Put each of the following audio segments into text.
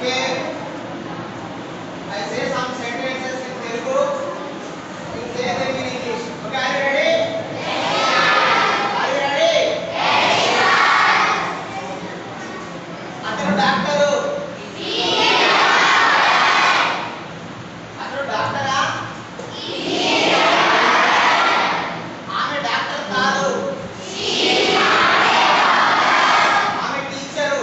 Okay. I say some sentences in Telugu. You say them in English. Okay, are you ready? Are you ready? అతను doctor. అతను డాక్టరా? ఆమె doctor కాదు. ఆమె teacher.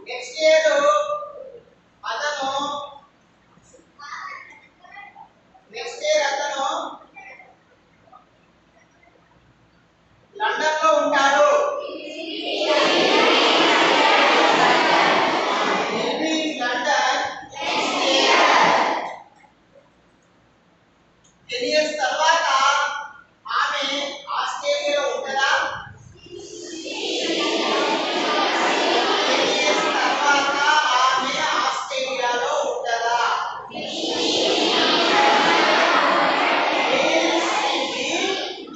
Next year అతను London లో ఉంటాడు. లండన్ 10 years తర్వాత ఆమె ఆస్ట్రేలియాలో ఉంటుందా? 10 years తర్వాత ఆమె ఆస్ట్రేలియాలో ఉంటుందా?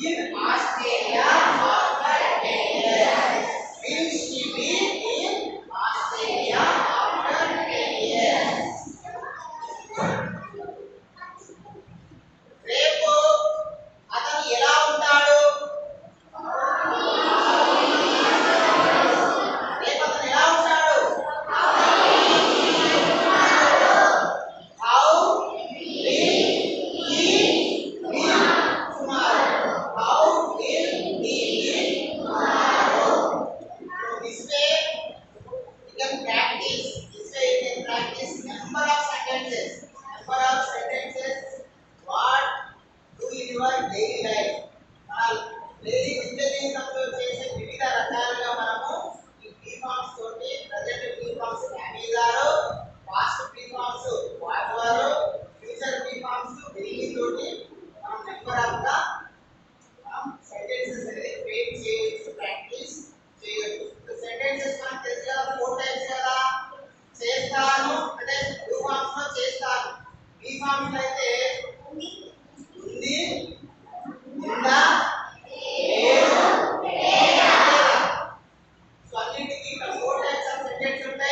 In Australia after 10 years. Will she be in Australia after 10 years? రేపు అతను ఎలా ఉంటాడు? రేపు అతను ఎలా ఉంటాడు? How will he be tomorrow? How will he be tomorrow? This way you can practice. This way you can practice number of sentences. Number of sentences. What do in your daily life? Daily నిత్య జీవితంలో చేసే వివిధ రకాలుగా మనము ఈ pre forms తోటి present pre forms అమేజారు, past pre forms వారు, ఫ్యూచర్ ప్రీ ఫార్మ్స్ డైలీ తోటి మనం నెంబర్ ఆఫ్ గా సెంటెన్సెస్ అనేది క్రియేట్ చేయొచ్చు, ప్రాక్టీస్ చేయొచ్చు. సెంటెన్సెస్ మనకు తెలుసు కదా, 4 టైప్స్ కదా. చేస్తాను అంటే ప్రీ ఫార్మ్స్ లో చేస్తాను, ప్రీ ఫార్మ్స్ లో అయితే ఉంది, ఉందా, లేదు, లేదా. సో అన్నిటికీ ఇక్కడ 4 టైప్స్ ఆఫ్ సెంటెన్స్ ఉంటాయి.